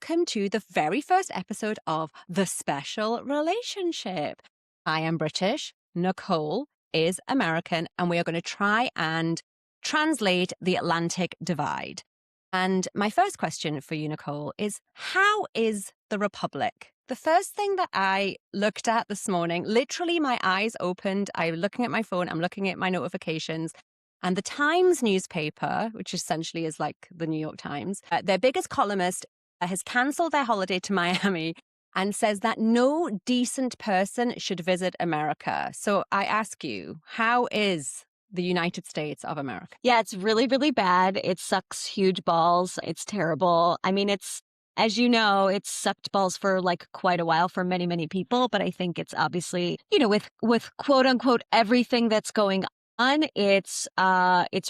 welcome to the very first episode of The Special Relationship. I am British, Nicole is American, and we are going to try and translate the Atlantic divide. And my first question for you, Nicole, is how is the Republic? The first thing that I looked at this morning, literally my eyes opened, I'm looking at my phone, I'm looking at my notifications, and the Times newspaper, which essentially is like the New York Times, their biggest columnist has cancelled their holiday to Miami and says that no decent person should visit America. So I ask you, how is the United States of America? Yeah, it's really, really bad. It sucks huge balls. It's terrible. I mean, as you know, it's sucked balls for like quite a while for many, many people. But I think it's obviously, with quote unquote everything that's going on, it's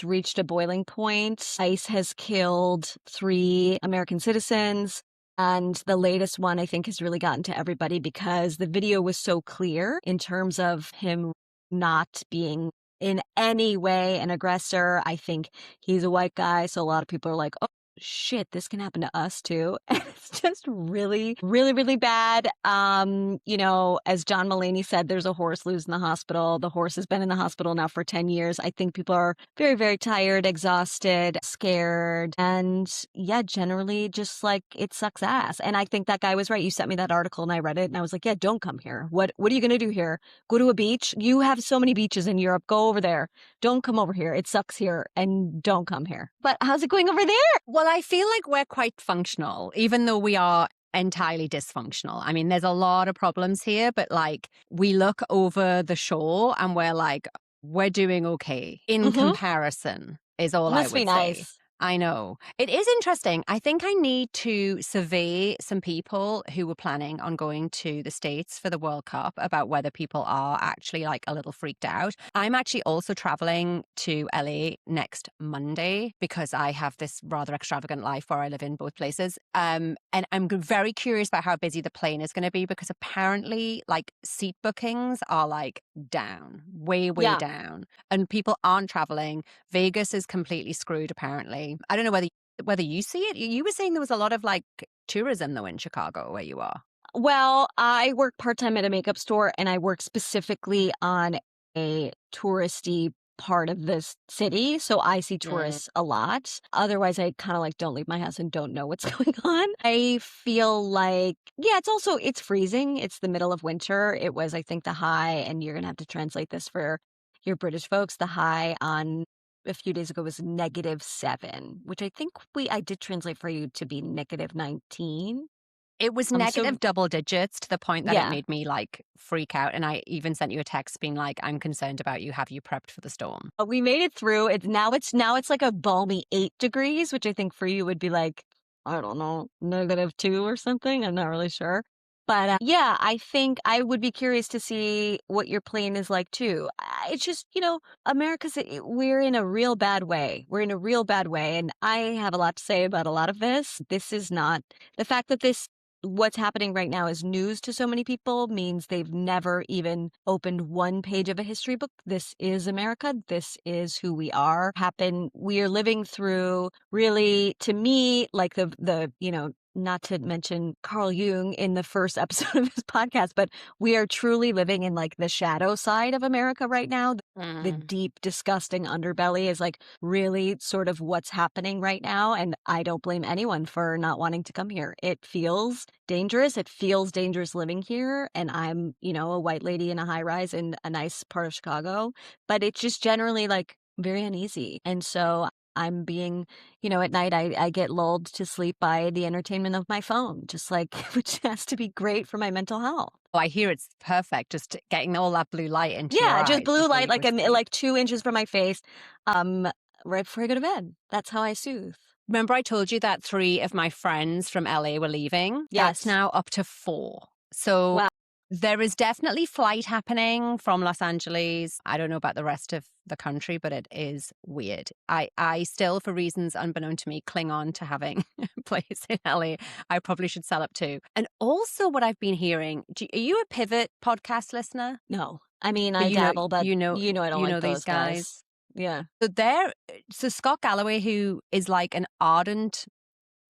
reached a boiling point. ICE has killed 3 American citizens. And the latest one, I think, has really gotten to everybody because the video was so clear in terms of him not being in any way an aggressor. I think he's a white guy, so a lot of people are like, oh, shit, this can happen to us too. And it's just really, really, really bad. As John Mulaney said, there's a horse loose in the hospital. The horse has been in the hospital now for 10 years. I think people are very, very tired, exhausted, scared, and yeah, generally just like it sucks ass. And I think that guy was right. You sent me that article and I read it and I was like, yeah, don't come here. What are you going to do here? Go to a beach? You have so many beaches in Europe. Go over there. Don't come over here. It sucks here and don't come here. But how's it going over there? Well, I feel like we're quite functional, even though we are entirely dysfunctional. I mean, there's a lot of problems here, but like we look over the shore and we're like, we're doing okay in comparison is all I would Must be say. nice. I know. It is interesting. I think I need to survey some people who were planning on going to the States for the World Cup about whether people are actually like a little freaked out. I'm actually also traveling to LA next Monday because I have this rather extravagant life where I live in both places. And I'm very curious about how busy the plane is going to be because apparently like seat bookings are like down, way Yeah. down. And people aren't traveling. Vegas is completely screwed apparently. I don't know whether you see it. You were saying there was a lot of like tourism though in Chicago where you are. Well, I work part-time at a makeup store and I work specifically on a touristy part of this city. So I see tourists a lot. Otherwise, I kind of like don't leave my house and don't know what's going on. I feel like, yeah, it's freezing. It's the middle of winter. It was, I think, the high, and you're going to have to translate this for your British folks. The high on a few days ago was -7, which I think I did translate for you to be -19. It was negative double digits to the point that it made me like freak out. And I even sent you a text being like, I'm concerned about you. Have you prepped for the storm? We made it through. It's like a balmy 8 degrees, which I think for you would be like, I don't know, -2 or something. I'm not really sure. But yeah, I think I would be curious to see what your plane is like too. It's just, we're in a real bad way. We're in a real bad way. And I have a lot to say about a lot of this. This is not the fact that what's happening right now is news to so many people means they've never even opened one page of a history book. This is America. This is who we are. We are living through really, to me, like the not to mention Carl Jung in the first episode of his podcast, but we are truly living in like the shadow side of America right now. The deep, disgusting underbelly is like really sort of what's happening right now. And I don't blame anyone for not wanting to come here. It feels dangerous. It feels dangerous living here. And I'm, a white lady in a high rise in a nice part of Chicago, but it's just generally like very uneasy. And so I'm being, at night I get lulled to sleep by the entertainment of my phone, just like, which has to be great for my mental health. Oh, I hear it's perfect. Just getting all that blue light into your eyes. Just blue light, before you go to sleep. like 2 inches from my face, right before I go to bed. That's how I soothe. Remember I told you that 3 of my friends from LA were leaving? Yes. That's now up to 4. So wow. There is definitely flight happening from Los Angeles. I don't know about the rest of the country, but it is weird. I still, for reasons unbeknown to me, cling on to having a place in LA. I probably should sell up too. And also what I've been hearing, are you a Pivot podcast listener? No. I mean, I dabble, but I don't like these those guys. Yeah. So Scott Galloway, who is like an ardent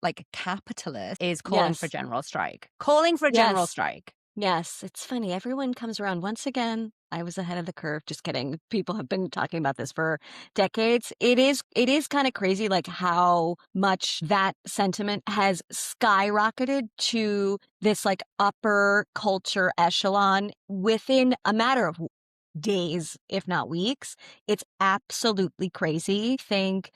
like capitalist is calling for Yes. general strike. Calling for a general Yes. strike. Yes. It's funny. Everyone comes around once again. I was ahead of the curve. Just kidding. People have been talking about this for decades. It is kind of crazy, like how much that sentiment has skyrocketed to this like upper culture echelon within a matter of days, if not weeks. It's absolutely crazy. Think,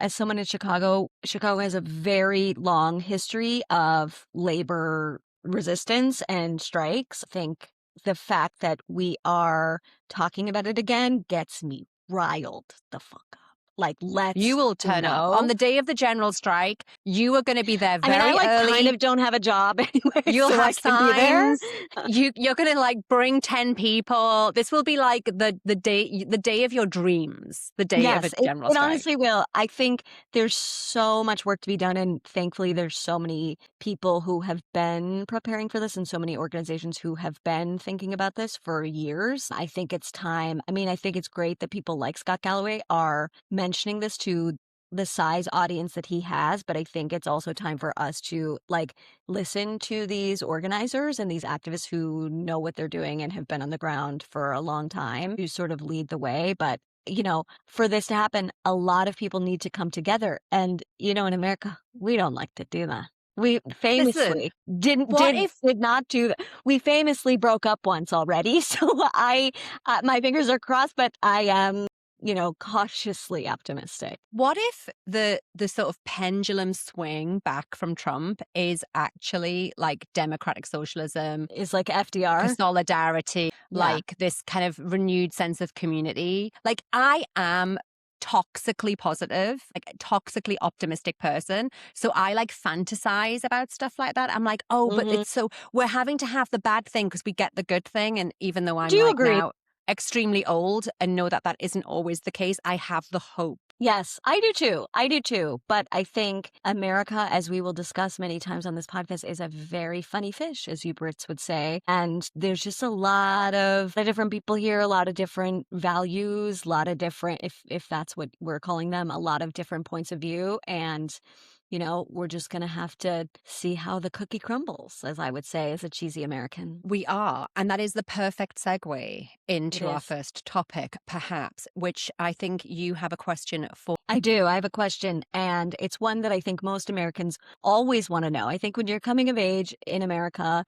as someone in Chicago, Chicago has a very long history of labor resistance and strikes. I think the fact that we are talking about it again gets me riled the fuck up. Like, You let's will turn up. On the day of the general strike, you are going to be there I mean, I very like kind early. of don't have a job anyway, You'll so I have can be there. signs. You're going to like bring 10 people. This will be like the day of your dreams, the day of a Yes, it, general it strike. honestly will. I think there's so much work to be done, and thankfully, there's so many people who have been preparing for this, and so many organizations who have been thinking about this for years. I think it's time. I mean, I think it's great that people like Scott Galloway are mentioning this to the size audience that he has, but I think it's also time for us to like listen to these organizers and these activists who know what they're doing and have been on the ground for a long time to sort of lead the way. But for this to happen, a lot of people need to come together. And, in America, we don't like to do that. We Listen, famously didn't what did if did not do that. We famously broke up once already. So my fingers are crossed, but I am, cautiously optimistic. what if the sort of pendulum swing back from Trump is actually like democratic socialism, Is like FDR. solidarity, Yeah. like this kind of renewed sense of community? Like I am toxically positive, like a toxically optimistic person. So I like fantasize about stuff like that. I'm like, oh, but Mhm. it's so we're having to have the bad thing because we get the good thing. And even though I'm Do like agree. now extremely old and know that that isn't always the case, I have the hope. Yes, I do too. I do too. But I think America, as we will discuss many times on this podcast, is a very funny fish, as you Brits would say. And there's just a lot of different people here, a lot of different values, a lot of different, if that's what we're calling them, a lot of different points of view. And we're just going to have to see how the cookie crumbles, as I would say, as a cheesy American. We are. And that is the perfect segue into our is. first topic, perhaps, which I think you have a question for. I do. I have a question, and it's one that I think most Americans always want to know. I think when you're coming of age in America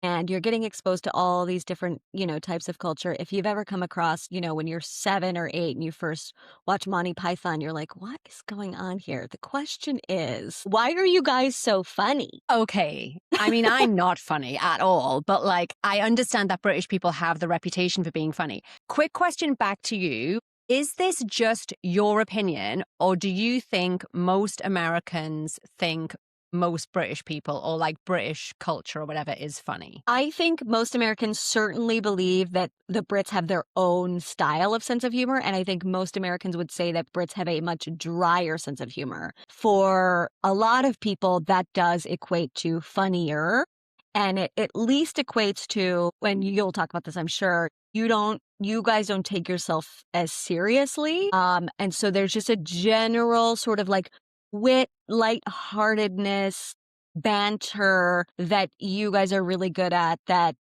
and you're getting exposed to all these different, types of culture, if you've ever come across, when you're 7 or 8 and you first watch Monty Python, you're like, what is going on here? The question is, why are you guys so funny? Okay. I mean, I'm not funny at all, but like, I understand that British people have the reputation for being funny. Quick question back to you. Is this just your opinion, or do you think most Americans think most British people or like British culture or whatever is funny? I think most Americans certainly believe that the Brits have their own style of sense of humor. And I think most Americans would say that Brits have a much drier sense of humor. For a lot of people, that does equate to funnier. And it at least equates to, when you'll talk about this, I'm sure, you guys don't take yourself as seriously. And so there's just a general sort of like wit, lightheartedness, banter that you guys are really good at that,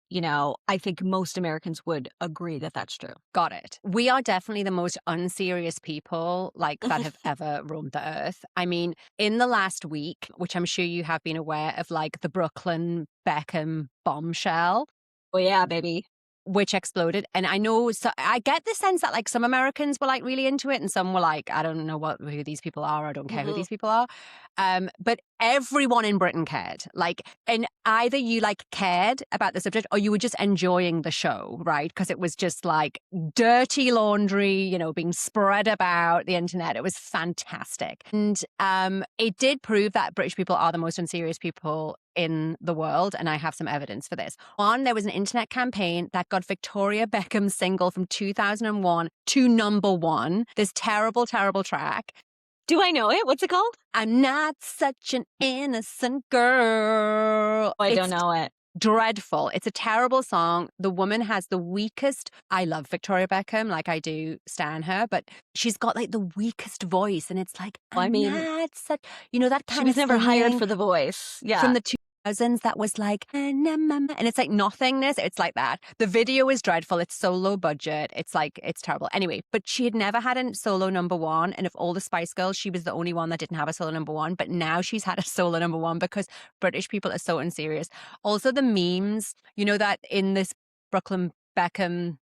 I think most Americans would agree that that's true. Got it. We are definitely the most unserious people like that have ever roamed the earth. I mean, in the last week, which I'm sure you have been aware of, like the Brooklyn Beckham bombshell, Oh yeah, baby. which exploded. And I know, so I get the sense that like some Americans were like really into it and some were like, I don't know who these people are. I don't care who these people are. But everyone in Britain cared. Like, and either you like cared about the subject or you were just enjoying the show, right? Because it was just like dirty laundry, being spread about the internet. It was fantastic. And it did prove that British people are the most unserious people in the world, and I have some evidence for this. One, there was an internet campaign that got Victoria Beckham's single from 2001 to #1. This terrible, terrible track. Do I know it? What's it called? I'm not such an innocent girl. I don't know it. dreadful. It's a terrible song. The woman has the weakest. I love Victoria Beckham, like I do stan her, but she's got like the weakest voice, and it's like, I and mean, that's such, that she kind of was never hired singing for The Voice. from Yeah. the 2000s that was like, and it's like nothingness. It's like that. The video is dreadful. It's so low budget. It's like, it's terrible. Anyway, but she had never had a solo number one. And of all the Spice Girls, she was the only one that didn't have a solo number one. But now she's had a solo number one because British people are so unserious. Also, the memes, that in this Brooklyn Beckham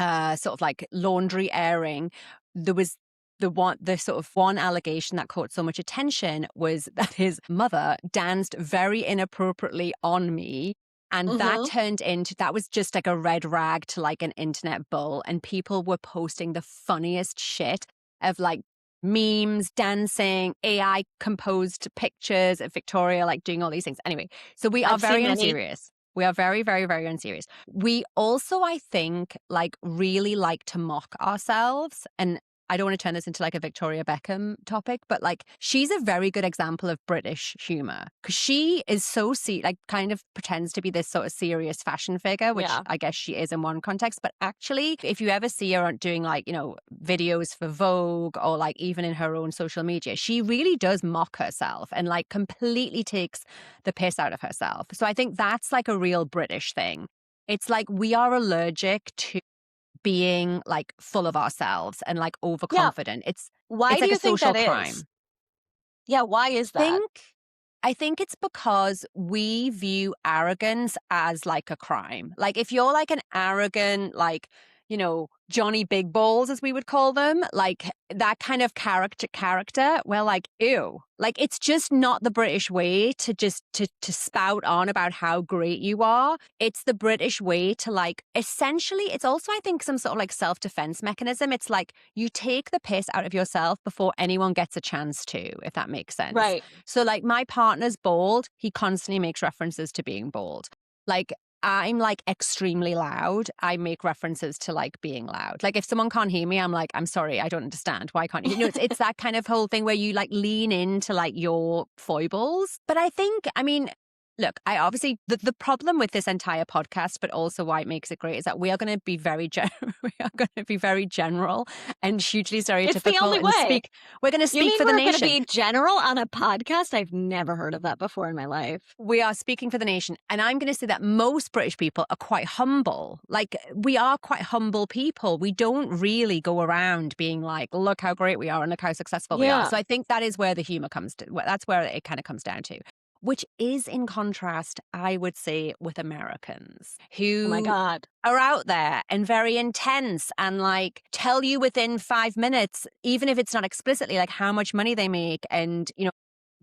sort of like laundry airing, there was the sort of one allegation that caught so much attention was that his mother danced very inappropriately on me. And that turned into, that was just like a red rag to like an internet bull. And people were posting the funniest shit of like memes, dancing, AI composed pictures of Victoria, like doing all these things. Anyway, so we are I've seen very many. unserious. We are very, very, very unserious. We also, I think, like really like to mock ourselves. And I don't want to turn this into like a Victoria Beckham topic, but like she's a very good example of British humor because she is so like kind of pretends to be this sort of serious fashion figure, which Yeah. I guess she is in one context. But actually, if you ever see her doing like, videos for Vogue or like even in her own social media, she really does mock herself and like completely takes the piss out of herself. So I think that's like a real British thing. It's like we are allergic to being like full of ourselves and like overconfident. Why It's do like you a think social that crime. is? Yeah, why is that? I think it's because we view arrogance as like a crime. Like if you're like an arrogant, like, Johnny Big Balls, as we would call them, like that kind of character, well, like, ew. Like it's just not the British way to just to spout on about how great you are. It's the British way to like, essentially, it's also, I think, some sort of like self-defense mechanism. It's like you take the piss out of yourself before anyone gets a chance to, if that makes sense. Right. So like my partner's bald. He constantly makes references to being bald. Like I'm like extremely loud. I make references to like being loud. Like if someone can't hear me, I'm like, I'm sorry, I don't understand. Why can't you? It's that kind of whole thing where you like lean into like your foibles. But I think, look, I obviously, the problem with this entire podcast, but also why it makes it great, is that we are going to be very general and hugely stereotypical. It's the only way. We're going to speak for the nation. You mean we're going to be general on a podcast? I've never heard of that before in my life. We are speaking for the nation. And I'm going to say that most British people are quite humble. Like, we are quite humble people. We don't really go around being like, look how great we are and look how successful we are. So I think that is where the humor comes to. That's where it kind of comes down to. Which is in contrast, I would say, with Americans who Oh my God. are out there and very intense and like tell you within 5 minutes, even if it's not explicitly, like how much money they make and,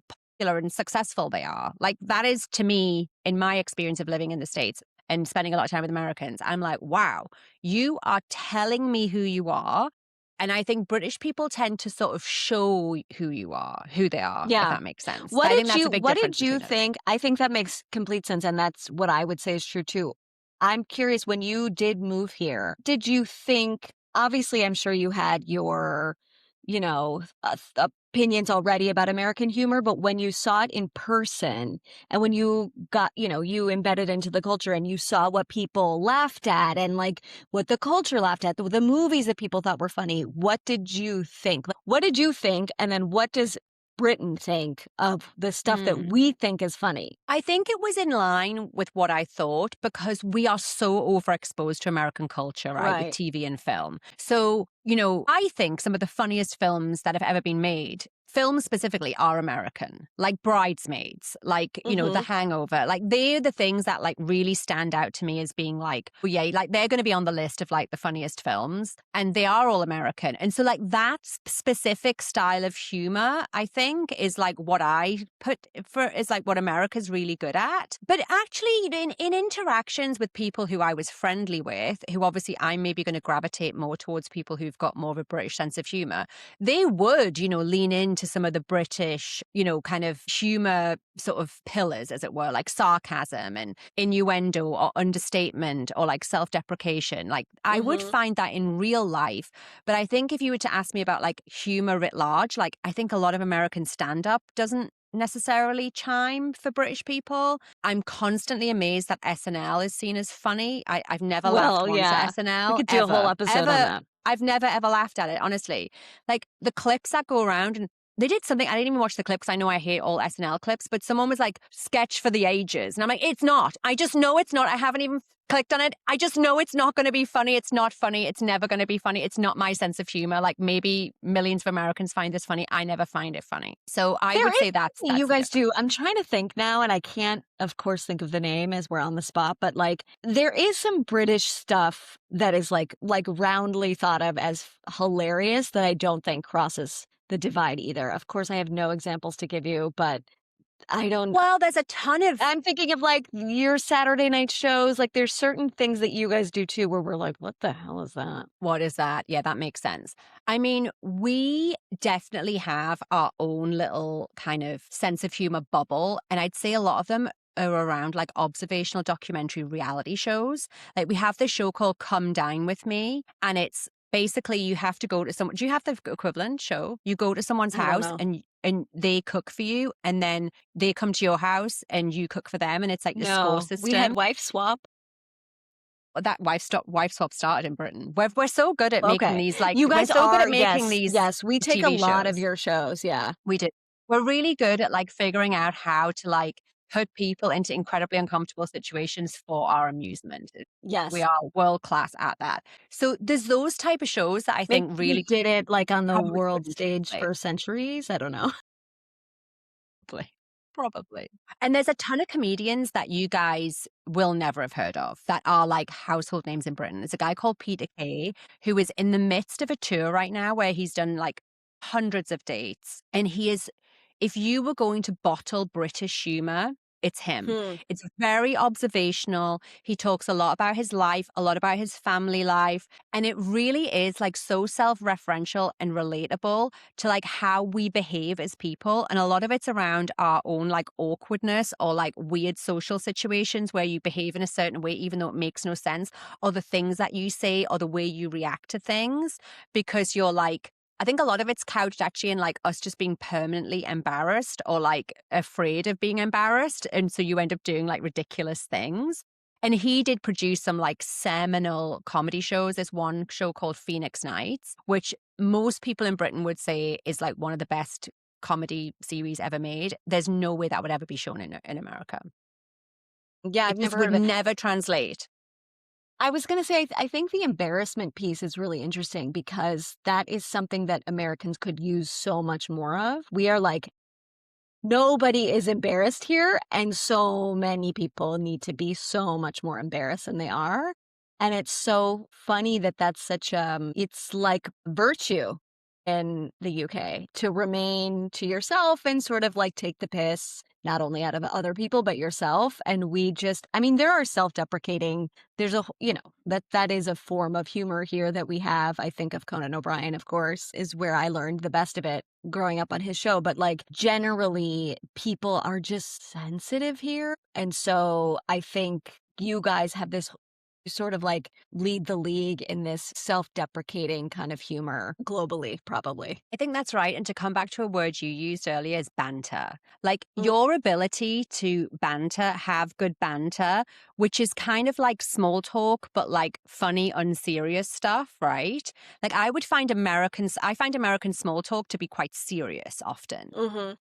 popular and successful they are. Like that is, to me, in my experience of living in the States and spending a lot of time with Americans, I'm like, wow, you are telling me who you are. And I think British people tend to sort of show who they are, if that makes sense. What I did think that's you a big What difference did you between us. think? I think that makes complete sense, and that's what I would say is true too. I'm curious, when you did move here, did you think, obviously I'm sure you had your, opinions already about American humor, but when you saw it in person and when you got, you embedded into the culture and you saw what people laughed at and like what the culture laughed at, the movies that people thought were funny, what did you think? What did you think? And then what does Britain think of the stuff that we think is funny? I think it was in line with what I thought because we are so overexposed to American culture, right? With TV and film. So, I think some of the funniest films that have ever been made, films specifically, are American, like Bridesmaids, like, The Hangover. Like they're the things that like really stand out to me as being like, oh yeah, like they're going to be on the list of like the funniest films, and they are all American. And so like that specific style of humor, I think, is like what I put for, is like what America's really good at. But actually in interactions with people who I was friendly with, who obviously I'm maybe going to gravitate more towards people who've got more of a British sense of humor, they would, lean into some of the British, kind of humor sort of pillars, as it were, like sarcasm and innuendo or understatement or like self-deprecation. Like I would find that in real life. But I think if you were to ask me about like humor writ large, like I think a lot of American stand-up doesn't necessarily chime for British people. I'm constantly amazed that SNL is seen as funny. I've never laughed Well, once at yeah. We SNL, could do a whole ever. episode on Ever. that. I've never, ever laughed at it, honestly. Like, the clips that go around, and they did something, I didn't even watch the clips. I know I hate all SNL clips, but someone was like, sketch for the ages. And I'm like, it's not. I just know it's not. I haven't even clicked on it. I just know it's not going to be funny. It's not funny. It's never going to be funny. It's not my sense of humor. Like, maybe millions of Americans find this funny. I never find it funny. So I There would is say that's something you the guys difference. do. I'm trying to think now, and I can't, of course, think of the name as we're on the spot, but like there is some British stuff that is like roundly thought of as hilarious that I don't think crosses the divide either. Of course, I have no examples to give you, but I don't. Well, there's a ton of I'm thinking of like your Saturday night shows. Like there's certain things that you guys do too where we're like, what the hell is that? what is that? Yeah, that makes sense. I mean, we definitely have our own little kind of sense of humor bubble. And I'd say a lot of them are around like observational documentary reality shows. Like we have this show called Come Dine With Me, and it's basically you have to go to someone. Do you have the equivalent show? You go to someone's I don't house know. and they cook for you, and then they come to your house and you cook for them, and it's like the score No, we had system. wife swap. That wife swap started in Britain. We're so good at making Okay. these like You we're guys so good are, at making yes, these yes. We take a TV lot of shows. your shows. Yeah. We do. We're really good at like figuring out how to like put people into incredibly uncomfortable situations for our amusement. We Yes. are world class at that. So there's those type of shows that I Maybe think we really did it like on the probably world Britain stage play. for centuries. I don't know. Probably. Probably. And there's a ton of comedians that you guys will never have heard of that are like household names in Britain. There's a guy called Peter Kay who is in the midst of a tour right now where he's done like hundreds of dates. And he is, if you were going to bottle British humor, it's him. Hmm. It's very observational. He talks a lot about his life, a lot about his family life. And it really is like so self referential and relatable to like how we behave as people. And a lot of it's around our own like awkwardness or like weird social situations where you behave in a certain way, even though it makes no sense, or the things that you say or the way you react to things because you're like, I think a lot of it's couched actually in like us just being permanently embarrassed or like afraid of being embarrassed. And so you end up doing like ridiculous things. And he did produce some like seminal comedy shows. There's one show called Phoenix Nights, which most people in Britain would say is like one of the best comedy series ever made. There's no way that would ever be shown in America. Yeah, It I've just never heard would of it. never translate. I was going to say, I think the embarrassment piece is really interesting because that is something that Americans could use so much more of. We are like, nobody is embarrassed here. And so many people need to be so much more embarrassed than they are. And it's so funny that that's such it's like virtue in the UK to remain to yourself and sort of like take the piss, not only out of other people, but yourself. And we just, I mean, there are self-deprecating, there's a, that is a form of humor here that we have. I think of Conan O'Brien, of course, is where I learned the best of it growing up on his show. But like generally, people are just sensitive here. And so I think you guys have this sort of like lead the league in this self-deprecating kind of humor globally, probably. I think that's right. And to come back to a word you used earlier is banter. Like Mm. your ability to banter, have good banter, which is kind of like small talk, but like funny, unserious stuff, right? Like I find American small talk to be quite serious often. Mm-hmm.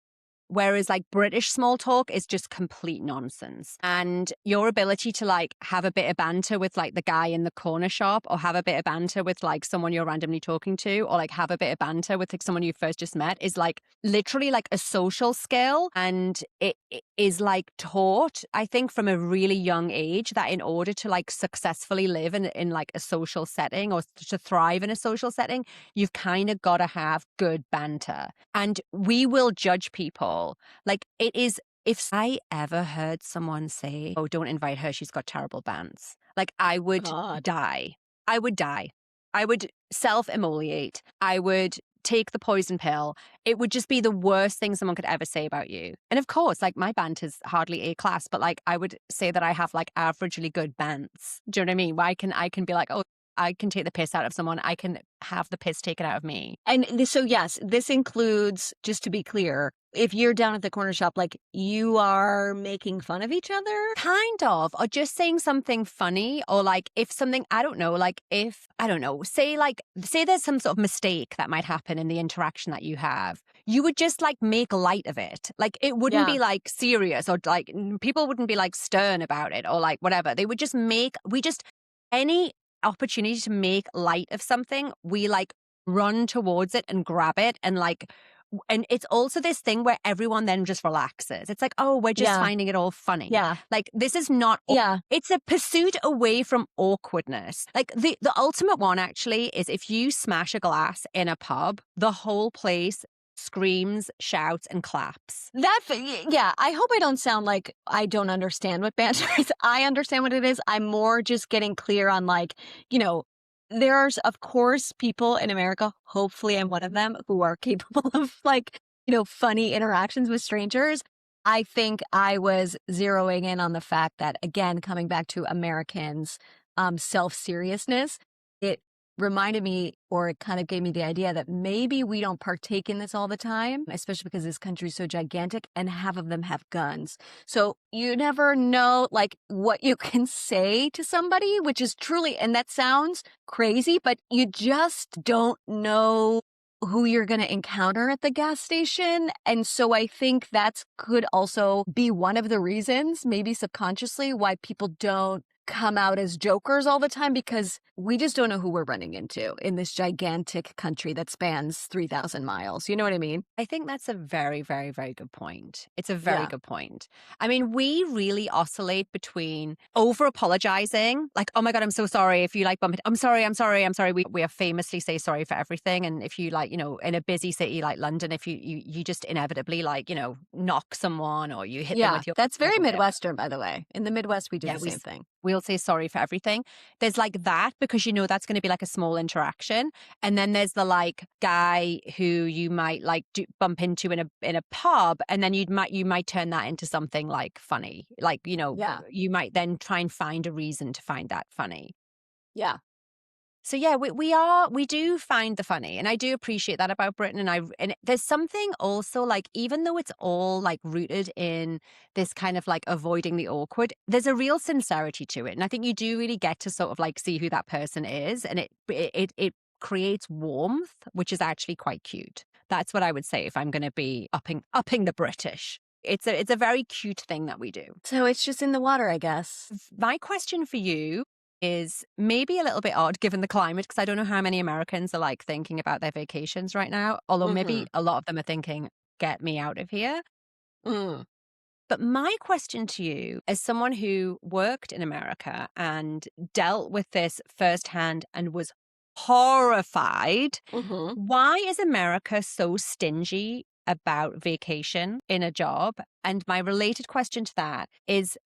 Whereas like British small talk is just complete nonsense. And your ability to like have a bit of banter with like the guy in the corner shop or have a bit of banter with like someone you're randomly talking to or like have a bit of banter with like someone you first just met is like literally like a social skill. And it is like taught, I think, from a really young age that in order to like successfully live in like a social setting or to thrive in a social setting, you've kind of got to have good banter. And we will judge people. Like it is, if I ever heard someone say, oh, don't invite her, she's got terrible bands, like I would God. die. I would die. I would self-immolate. I would take the poison pill. It would just be the worst thing someone could ever say about you. And of course, like my banter's hardly A class, but like I would say that I have like averagely good bands. Do you know what I mean? Where I can be like, oh, I can take the piss out of someone. I can have the piss taken out of me. And so, yes, this includes, just to be clear, if you're down at the corner shop, like you are making fun of each other? Kind of, or just saying something funny, or like if something, I don't know, like if, I don't know, say there's some sort of mistake that might happen in the interaction that you have, you would just like make light of it. Like it wouldn't Yeah. be like serious or like people wouldn't be like stern about it or like whatever. They would just any opportunity to make light of something, we like run towards it and grab it and like and it's also this thing where everyone then just relaxes. It's like, oh, we're just Yeah. finding it all funny. Yeah. Like this is not Yeah. it's a pursuit away from awkwardness. Like the ultimate one actually is if you smash a glass in a pub, the whole place screams, shouts, and claps. Yeah, I hope I don't sound like I don't understand what banter is. I understand what it is. I'm more just getting clear on like, there's of course people in America, hopefully I'm one of them, who are capable of like, funny interactions with strangers. I think I was zeroing in on the fact that, again, coming back to Americans' self-seriousness, it reminded me, or it kind of gave me the idea that maybe we don't partake in this all the time, especially because this country is so gigantic and half of them have guns. So you never know like what you can say to somebody, which is truly, and that sounds crazy, but you just don't know who you're going to encounter at the gas station. And so I think that could also be one of the reasons, maybe subconsciously, why people don't come out as jokers all the time, because we just don't know who we're running into in this gigantic country that spans 3,000 miles. You know what I mean? I think that's a very, very, very good point. It's a very Yeah. good point. I mean, we really oscillate between over apologizing, like, oh my God, I'm so sorry if you like bump it. I'm sorry, I'm sorry, I'm sorry. We have famously say sorry for everything. And if you like, in a busy city like London, if you just inevitably like, knock someone or you hit them Yeah. with your That's very or whatever. Midwestern, by the way. In the Midwest, we do Yeah, the same thing. we'll say sorry for everything. There's like that because that's going to be like a small interaction. And then there's the like guy who you might like bump into in a pub, and then you might turn that into something like funny. Like, Yeah. you might then try and find a reason to find that funny. Yeah. So yeah, we do find the funny, and I do appreciate that about Britain. And there's something also like, even though it's all like rooted in this kind of like avoiding the awkward, there's a real sincerity to it, and I think you do really get to sort of like see who that person is, and it creates warmth, which is actually quite cute. That's what I would say if I'm going to be upping the British. It's a very cute thing that we do. So it's just in the water, I guess. My question for you is maybe a little bit odd given the climate, because I don't know how many Americans are like thinking about their vacations right now, although maybe a lot of them are thinking, get me out of here. Mm. But my question to you, as someone who worked in America and dealt with this firsthand and was horrified, Mm-hmm. why is America so stingy about vacation in a job? And my related question to that is,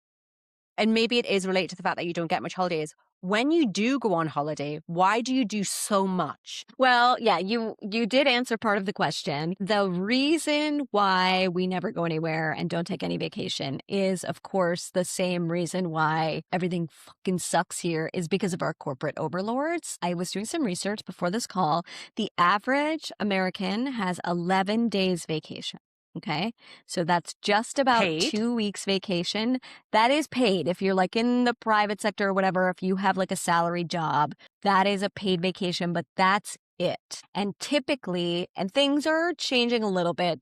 and maybe it is related to the fact that you don't get much holidays. When you do go on holiday, why do you do so much? Well, yeah, you did answer part of the question. The reason why we never go anywhere and don't take any vacation is, of course, the same reason why everything fucking sucks here is because of our corporate overlords. I was doing some research before this call. The average American has 11 days vacation. Okay. So that's just about Paid? 2 weeks vacation. That is paid. If you're like in the private sector or whatever, if you have like a salary job, that is a paid vacation, but that's it. And typically, and things are changing a little bit,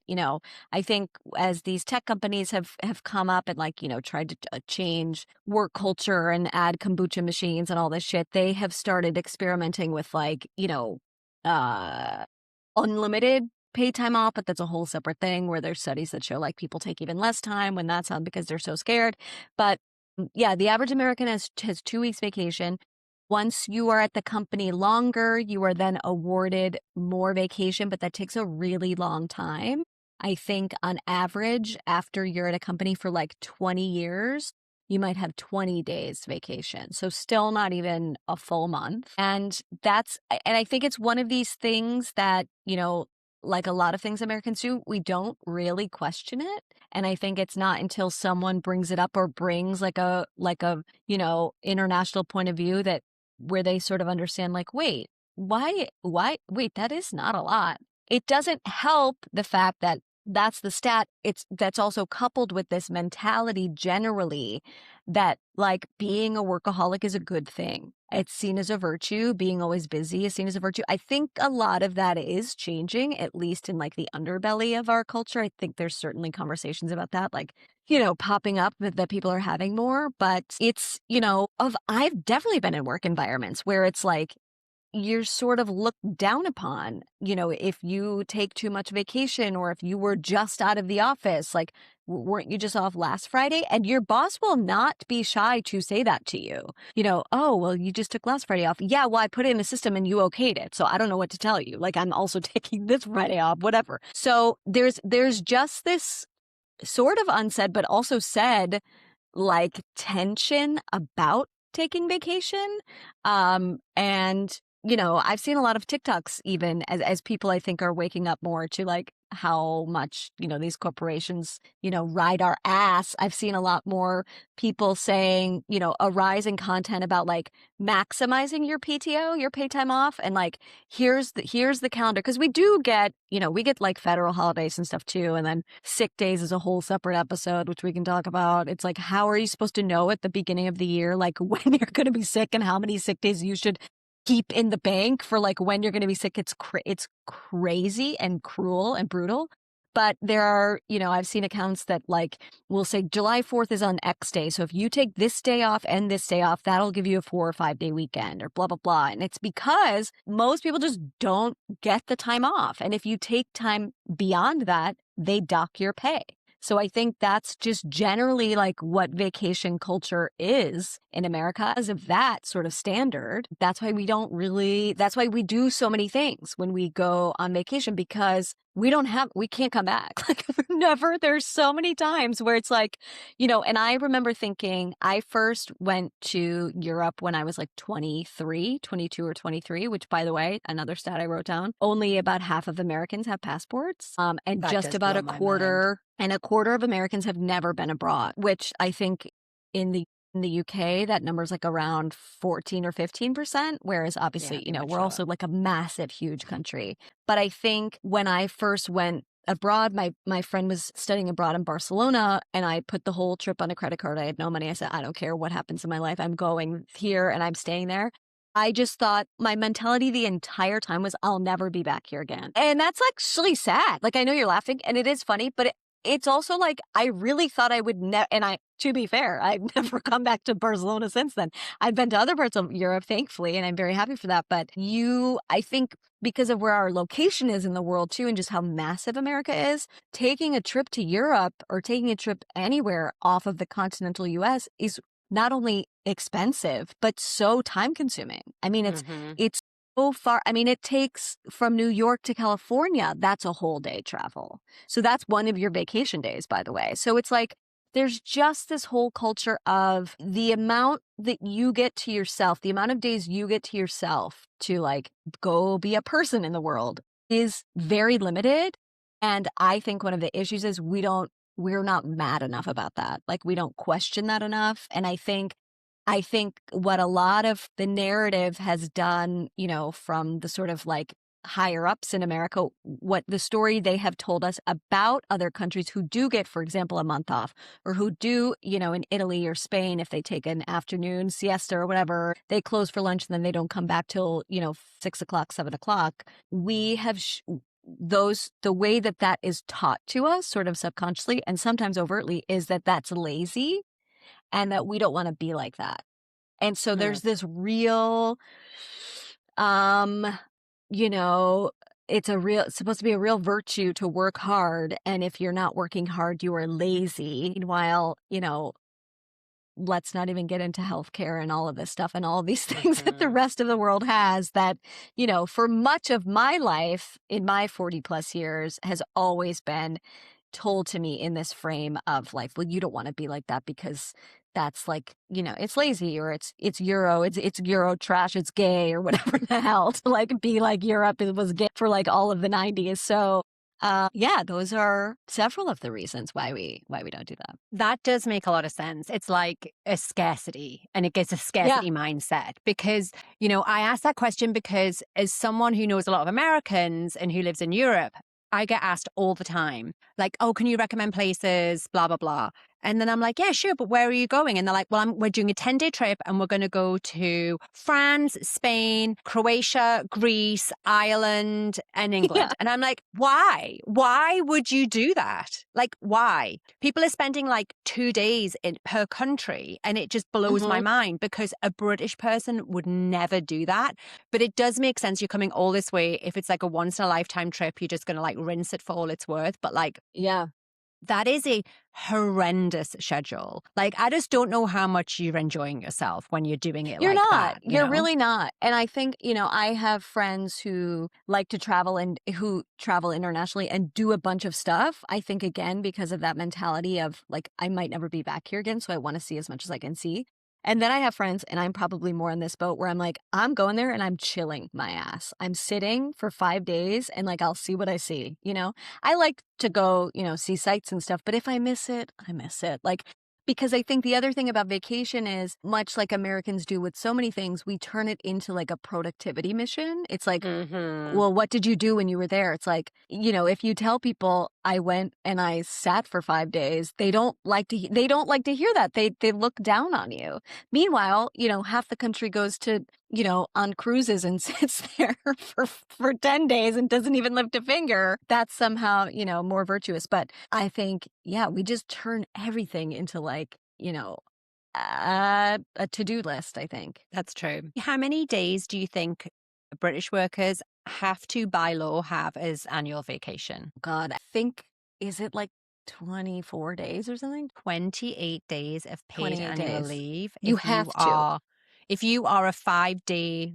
I think as these tech companies have come up and like, tried to change work culture and add kombucha machines and all this shit, they have started experimenting with like, unlimited paid time off, but that's a whole separate thing where there's studies that show like people take even less time when that's on because they're so scared. But yeah, the average American has 2 weeks vacation. Once you are at the company longer, you are then awarded more vacation, but that takes a really long time. I think on average, after you're at a company for like 20 years, you might have 20 days vacation. So still not even a full month. And I think it's one of these things that, like a lot of things Americans do, we don't really question it. And I think it's not until someone brings it up or brings like a international point of view that where they sort of understand like, wait, that is not a lot. It doesn't help the fact that that's the stat. That's also coupled with this mentality generally that like being a workaholic is a good thing. It's seen as a virtue. Being always busy is seen as a virtue. I think a lot of that is changing, at least in like the underbelly of our culture. I think there's certainly conversations about that, like, popping up that people are having more. But it's, I've definitely been in work environments where it's like, you're sort of looked down upon, if you take too much vacation or if you were just out of the office, like, weren't you just off last Friday? And your boss will not be shy to say that to you. Oh, well, you just took last Friday off. Yeah, well, I put it in the system and you okayed it. So I don't know what to tell you. Like, I'm also taking this Friday off, whatever. So there's just this sort of unsaid, but also said, like, tension about taking vacation. And I've seen a lot of TikToks even as people I think are waking up more to like how much, these corporations, ride our ass. I've seen a lot more people saying, a rise in content about like maximizing your PTO, your paid time off. And like, here's the calendar. Cause we do get, we get like federal holidays and stuff too. And then sick days is a whole separate episode, which we can talk about. It's like, how are you supposed to know at the beginning of the year, like when you're going to be sick and how many sick days you should keep in the bank for like when you're going to be sick? It's crazy and cruel and brutal. But there are, I've seen accounts that like will say July 4th is on X day. So if you take this day off and this day off, that'll give you a 4 or 5 day weekend or blah, blah, blah. And it's because most people just don't get the time off. And if you take time beyond that, they dock your pay. So I think that's just generally like what vacation culture is in America. As of that sort of standard, that's why we do so many things when we go on vacation, because we can't come back. Like never, there's so many times where it's like, and I remember thinking I first went to Europe when I was like 22 or 23, which by the way, another stat I wrote down, only about half of Americans have passports. And That just does about blow a my quarter and a quarter of Americans have never been abroad, which I think in the UK, that number's like around 14 or 15%, whereas obviously, Yeah, we're also like a massive, huge country. But I think when I first went abroad, my friend was studying abroad in Barcelona, and I put the whole trip on a credit card. I had no money. I said, I don't care what happens in my life. I'm going here and I'm staying there. I just thought my mentality the entire time was I'll never be back here again. And that's actually sad. Like, I know you're laughing and it is funny, but it's also like, I really thought I would never, to be fair, I've never come back to Barcelona since then. I've been to other parts of Europe, thankfully, and I'm very happy for that. But I think because of where our location is in the world too, and just how massive America is, taking a trip to Europe or taking a trip anywhere off of the continental US is not only expensive, but so time consuming. I mean, it's so far. I mean, it takes from New York to California, that's a whole day travel. So that's one of your vacation days, by the way. So it's like, there's just this whole culture of the amount that you get to yourself, the amount of days you get to yourself to like go be a person in the world is very limited. And I think one of the issues is we're not mad enough about that. Like, we don't question that enough. And I think what a lot of the narrative has done, from the sort of like higher ups in America, what the story they have told us about other countries who do get, for example, a month off, or who do, in Italy or Spain, if they take an afternoon siesta or whatever, they close for lunch and then they don't come back till, 6 o'clock, 7 o'clock. We have the way that is taught to us sort of subconsciously and sometimes overtly is that that's lazy and that we don't want to be like that. And so there's this real, it's supposed to be a real virtue to work hard. And if you're not working hard, you are lazy. Meanwhile, let's not even get into healthcare and all of this stuff and all of these things that the rest of the world has that, for much of my life in my 40 plus years has always been told to me in this frame of life. Well, you don't want to be like that because that's like, it's lazy, or it's Euro, it's Euro trash, it's gay, or whatever the hell to like be like Europe was gay for like all of the 90s. So Yeah, those are several of the reasons why we don't do that. That does make a lot of sense. It's like a scarcity, and it gets a Yeah. scarcity mindset because, I asked that question because as someone who knows a lot of Americans and who lives in Europe, I get asked all the time, like, oh, can you recommend places, blah, blah, blah. And then I'm like, yeah, sure, but where are you going? And they're like, well, we're doing a 10-day trip and we're going to go to France, Spain, Croatia, Greece, Ireland, and Yeah. England. And I'm like, why? Why would you do that? Like, why? People are spending like 2 days per country. And it just blows my Mhm. mind because a British person would never do that. But it does make sense. You're coming all this way. If it's like a once in a lifetime trip, you're just going to like rinse it for all it's worth. But like, Yeah. that is a horrendous schedule. Like, I just don't know how much you're enjoying yourself when you're doing it You're like not. that, You're really not. And I think, I have friends who like to travel and who travel internationally and do a bunch of stuff. I think, again, because of that mentality of like, I might never be back here again. So I want to see as much as I can see. And then I have friends, and I'm probably more in this boat where I'm like, I'm going there and I'm chilling my ass. I'm sitting for 5 days and like, I'll see what I see. I like to go, see sights and stuff, but if I miss it, I miss it. Like, because I think the other thing about vacation is much like Americans do with so many things, we turn it into like a productivity mission. It's like, Mm-hmm. well, what did you do when you were there? It's like, if you tell people I went and I sat for 5 days, they don't like to hear that. They look down on you. Meanwhile, half the country goes to, on cruises and sits there for 10 days and doesn't even lift a finger. That's somehow, more virtuous. But I think, yeah, we just turn everything into like, a to-do list, I think. That's true. How many days do you think British workers have to, by law, have as annual vacation? God, I think, is it like 24 days or something? 28 days of paid 28 annual days. leave You have to. if you are a 5-day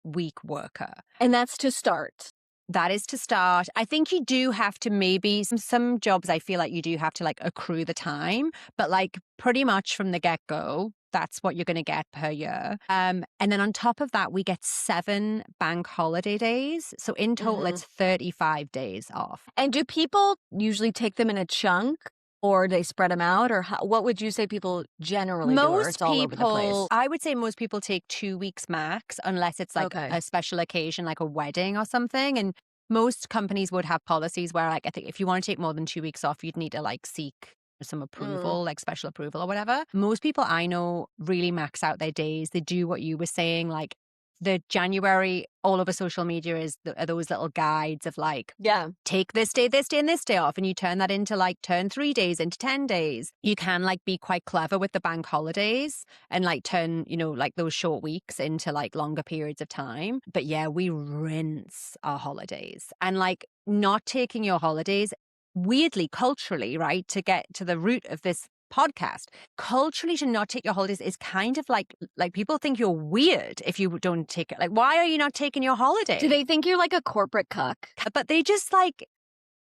week worker. And that's to start. That is to start. I think you do have to, maybe some jobs, I feel like you do have to like accrue the time, but like pretty much from the get-go, that's what you're going to get per year. And then on top of that, we get 7 bank holiday days. So in total, Mhm. it's 35 days off. And do people usually take them in a chunk, or they spread them out, or what would you say people generally do, or it's Most all over the place? people, I would say most people take 2 weeks max, unless it's like Okay. a special occasion, like a wedding or something. And most companies would have policies where, like, I think if you want to take more than 2 weeks off, you'd need to like seek some Mm. approval, like special approval or whatever. Most people I know really max out their days. They do what you were saying, like the January all over social media are those little guides of like, Yeah. take this day, and this day off, and you turn that into like turn 3 days into 10 days. You can like be quite clever with the bank holidays and like turn, like those short weeks into like longer periods of time. But yeah, we rinse our holidays, and like not taking your holidays, weirdly, culturally, right, to get to the root of this podcast, culturally, to not take your holidays is kind of like people think you're weird if you don't take it. Like, why are you not taking your holiday? Do they think you're like a corporate cuck? But they just like,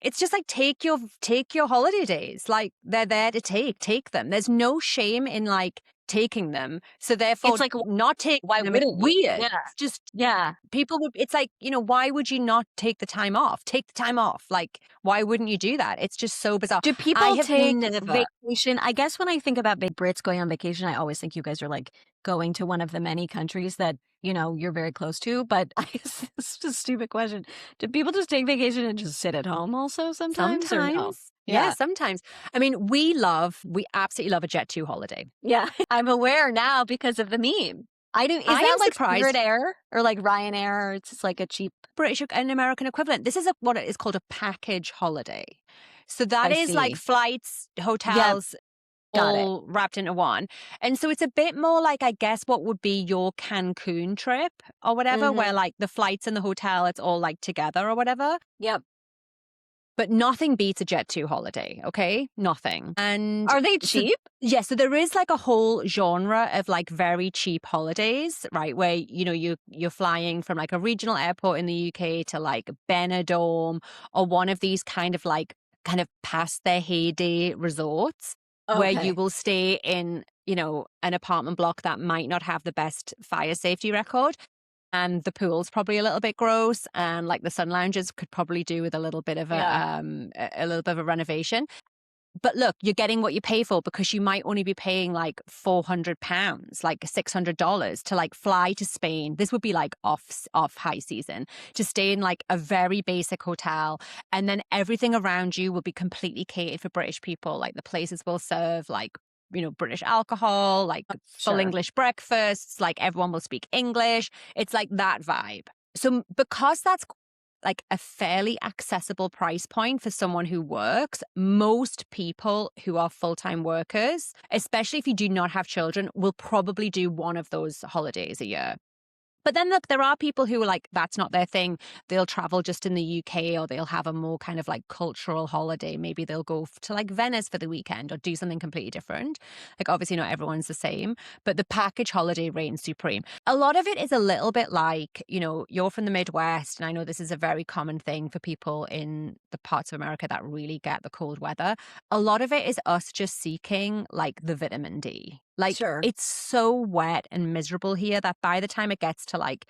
it's just like, take your holiday days. Like, they're there to take them. There's no shame in like taking them. So therefore, It's like, not taking why them is wouldn't you? weird. Yeah. It's just, Yeah. people would, it's like, why would you not take the time off? Take the time off. Like, why wouldn't you do that? It's just so bizarre. Do I people have take never. vacation? I guess when I think about big Brits going on vacation, I always think you guys are like going to one of the many countries that, you're very close to. But this is a stupid question. Do people just take vacation and just sit at home also sometimes, or no? Sometimes. Yeah, sometimes. I mean, we absolutely love a Jet2 holiday. Yeah. I'm aware now because of the meme. Is I that am like surprised. Spirit Air or like Ryanair? Or it's just like a cheap. British and American equivalent. This is what it is called, a package holiday. So that I is like see. flights, Yep. hotels, Got it. all wrapped into one. And so it's a bit more like, I guess, what would be your Cancun trip or whatever, where Mhm. like the flights and the hotel, it's all like together or whatever. Yep. But nothing beats a Jet2 holiday, okay? Nothing. And Are they cheap? yeah, so there is like a whole genre of like very cheap holidays, right? Where, you're flying from like a regional airport in the UK to like Benidorm or one of these kind of past their heyday resorts where you Okay. will stay in, an apartment block that might not have the best fire safety record. and the pool's probably a little bit gross, and like the sun lounges could probably do with a little bit of Yeah. a little bit of a renovation. But look, you're getting what you pay for, because you might only be paying like £400, like $600 to like fly to Spain. This would be like off high season, to stay in like a very basic hotel. And then everything around you will be completely catered for British people. Like the places will serve like, British alcohol, like full Sure. English breakfasts, like everyone will speak English. It's like that vibe. So because that's like a fairly accessible price point for someone who works, most people who are full-time workers, especially if you do not have children, will probably do one of those holidays a year. But then look, there are people who are like, that's not their thing. They'll travel just in the UK, or they'll have a more kind of like cultural holiday. Maybe they'll go to like Venice for the weekend or do something completely different. Like obviously not everyone's the same, but the package holiday reigns supreme. A lot of it is a little bit like, you're from the Midwest, and I know this is a very common thing for people in the parts of America that really get the cold weather. A lot of it is us just seeking like the vitamin D. Like Sure. it's so wet and miserable here that by the time it gets to like,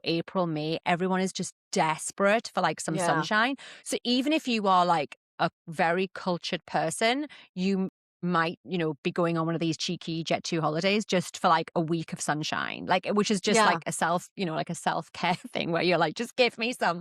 April, May, everyone is just desperate for like some Yeah. sunshine. So even if you are like a very cultured person, you might, be going on one of these cheeky Jet2 holidays just for like a week of sunshine, like, which is just Yeah. like like a self-care thing where you're like, just give me some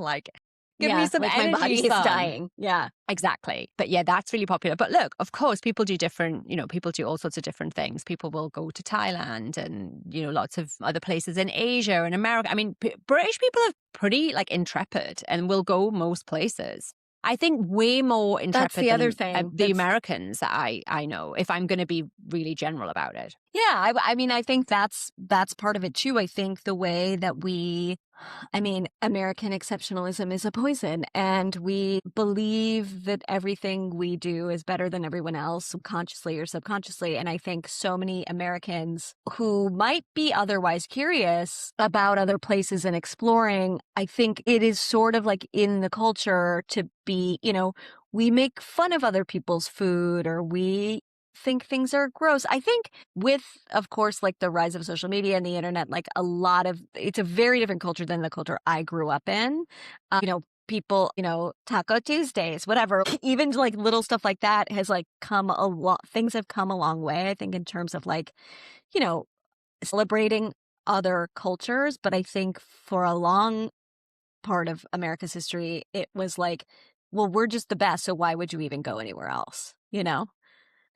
give me Yeah. some Like my energy, body is sun. dying. Yeah. Exactly. But yeah, that's really popular. But look, of course, people do different, people do all sorts of different things. People will go to Thailand and, lots of other places in Asia and America. I mean, British people are pretty like intrepid and will go most places. I think way more That's intrepid the other than thing. the Americans that I know, if I'm going to be really general about it. Yeah, I mean, I think that's part of it too. I think the way that American exceptionalism is a poison, and we believe that everything we do is better than everyone else, consciously or subconsciously. And I think so many Americans who might be otherwise curious about other places and exploring, I think it is sort of like in the culture to be, we make fun of other people's food, or we think things are gross. I think with, of course, like the rise of social media and the internet, like it's a very different culture than the culture I grew up in. People, Taco Tuesdays, whatever, even like little stuff like that has like come a lot. Things have come a long way, I think, in terms of like, you know, celebrating other cultures. But I think for a long part of America's history, it was like, well, we're just the best. So why would you even go anywhere else?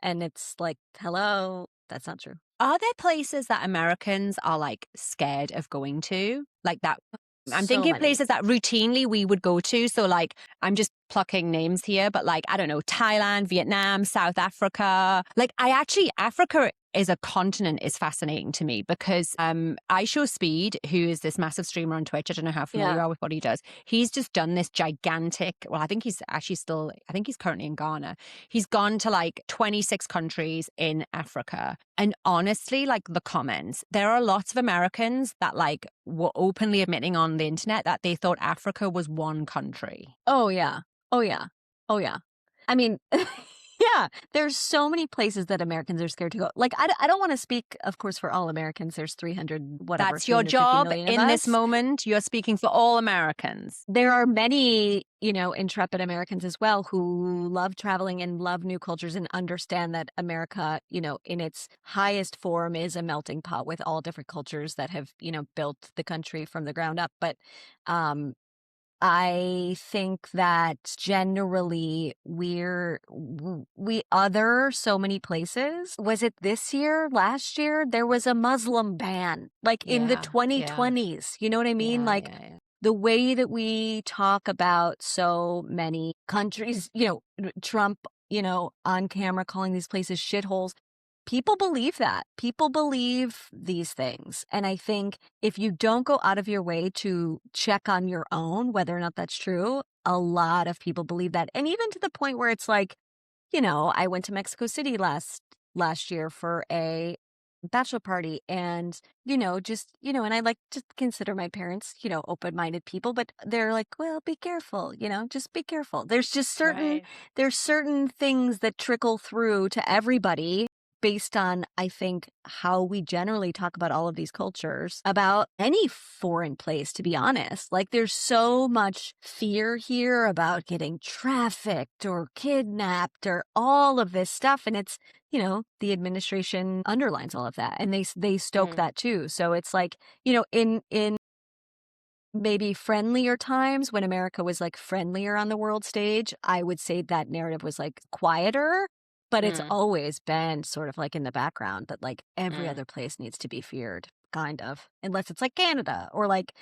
And it's like, hello, that's not true. Are there places that Americans are like scared of going to? Like that I'm So thinking many. places that routinely we would go to. So like I'm just plucking names here, but like, I don't know, Thailand, Vietnam, South Africa. Like Africa is a continent is fascinating to me because I Show Speed, who is this massive streamer on Twitch. I don't know how familiar you Yeah. are with what he does. He's just done this gigantic, well, I think he's currently in Ghana. He's gone to like 26 countries in Africa. And honestly, like the comments, there are lots of Americans that like were openly admitting on the internet that they thought Africa was one country. Oh, yeah. Oh, yeah. Oh, yeah. I mean, yeah, there's so many places that Americans are scared to go. Like, I don't want to speak, of course, for all Americans. There's 300, whatever, That's your 350 job million of in this us. moment. You're speaking for all Americans. There are many, intrepid Americans as well who love traveling and love new cultures and understand that America, in its highest form is a melting pot with all different cultures that have, built the country from the ground up. But I think that generally we other so many places. Was it this year, last year? There was a Muslim ban, like in the Yeah, 2020s. You know what I mean? Like yeah. the way that we talk about so many countries, Trump, on camera calling these places shitholes. People believe that. People believe these things. And I think if you don't go out of your way to check on your own whether or not that's true, a lot of people believe that. And even to the point where it's like, I went to Mexico City last year for a bachelor party, and and I like to consider my parents open-minded people, but they're like, well, be careful, just be careful. There's just Right. there's certain things that trickle through to everybody based on, I think, how we generally talk about all of these cultures, about any foreign place, to be honest. Like, there's so much fear here about getting trafficked or kidnapped or all of this stuff. And it's, the administration underlines all of that, and they stoke that too. So it's like, in maybe friendlier times when America was like friendlier on the world stage, I would say that narrative was like quieter, but it's Mm, always been sort of like in the background that like every mm. other place needs to be feared, kind of, unless it's like Canada or like,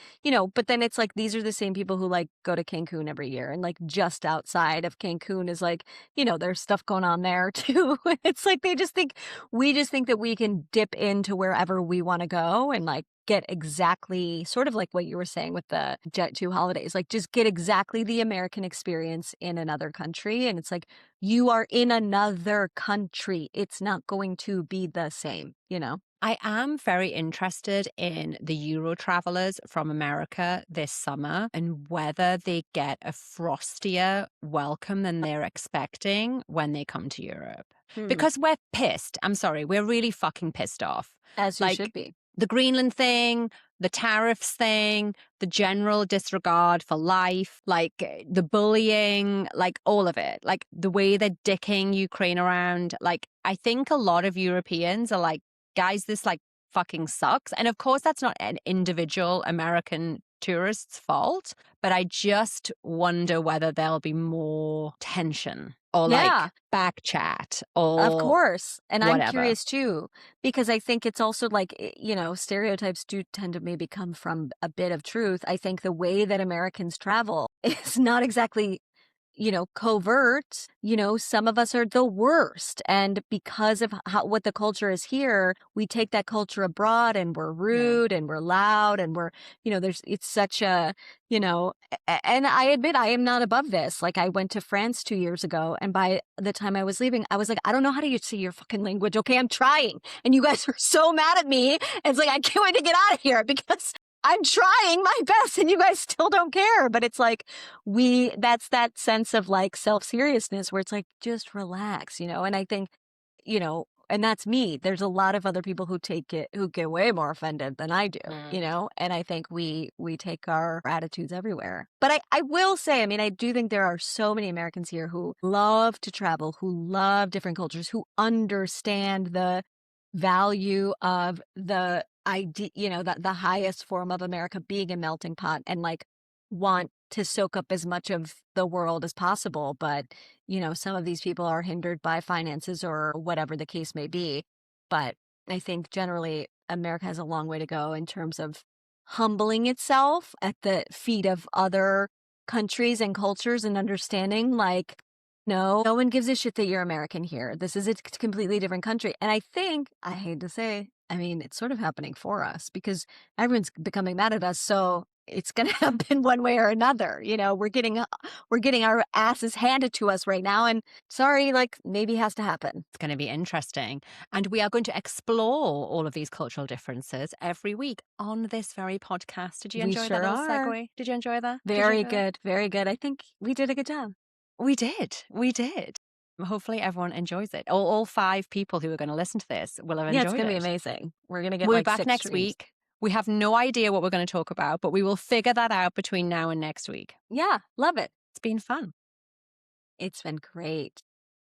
but then it's like these are the same people who like go to Cancun every year, and like just outside of Cancun is like, there's stuff going on there too. It's like we just think that we can dip into wherever we want to go and like get exactly sort of like what you were saying with the Jet2 holidays, like just get exactly the American experience in another country. And it's like, you are in another country. It's not going to be the same, I am very interested in the Euro travelers from America this summer and whether they get a frostier welcome than they're expecting when they come to Europe. Hmm. Because we're pissed. I'm sorry, we're really fucking pissed off. As you should Like be. the Greenland thing, the tariffs thing, the general disregard for life, like the bullying, like all of it, like the way they're dicking Ukraine around. Like, I think a lot of Europeans are like, guys, this like fucking sucks. And of course, that's not an individual American tourist's fault, but I just wonder whether there'll be more tension or Yeah. like back chat Of or course. And I'm whatever. curious too, because I think it's also like, stereotypes do tend to maybe come from a bit of truth. I think the way that Americans travel is not exactly covert. Some of us are the worst. And because of what the culture is here, we take that culture abroad and we're Yeah. rude and we're loud and we're, it's such a, and I admit I am not above this. Like, I went to France 2 years ago, and by the time I was leaving, I was like, I don't know how to say your fucking language. Okay, I'm trying. And you guys are so mad at me. It's like, I can't wait to get out of here because I'm trying my best and you guys still don't care. But it's like, that's that sense of like self-seriousness where it's like, just relax, and I think, and that's me. There's a lot of other people who get way more offended than I do, Mm. and I think we take our attitudes everywhere. But I will say, I mean, I do think there are so many Americans here who love to travel, who love different cultures, who understand the value of the idea, the highest form of America being a melting pot, and like want to soak up as much of the world as possible. But, some of these people are hindered by finances or whatever the case may be. But I think generally America has a long way to go in terms of humbling itself at the feet of other countries and cultures, and understanding like, no one gives a shit that you're American here. This is a completely different country. And I think, I hate to say, I mean, it's sort of happening for us because everyone's becoming mad at us. So it's going to happen one way or another. We're getting our asses handed to us right now. And sorry, like, maybe has to happen. It's going to be interesting. And we are going to explore all of these cultural differences every week on this very podcast. Did you We enjoy that sure little are. segue? Did you enjoy that? Did you Very enjoy that? good. Very good. I think we did a good job. We did. We did. Hopefully everyone enjoys it. All 5 people who are going to listen to this will have Yeah, it's enjoyed going to be it. amazing. We're going to get We'll be like back 6 next streams. week. We have no idea what we're going to talk about, but we will figure that out between now and next week. Yeah, love it. It's been fun. It's been great.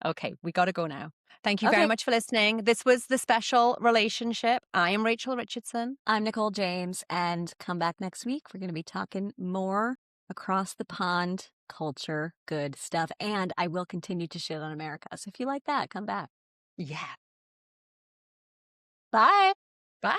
Okay, we got to go now. Thank you very Okay. much for listening. This was The Special Relationship. I am Rachel Richardson. I'm Nicole James, and come back next week. We're going to be talking more across the pond culture, good stuff. And I will continue to shit on America. So if you like that, come back. Yeah. Bye. Bye.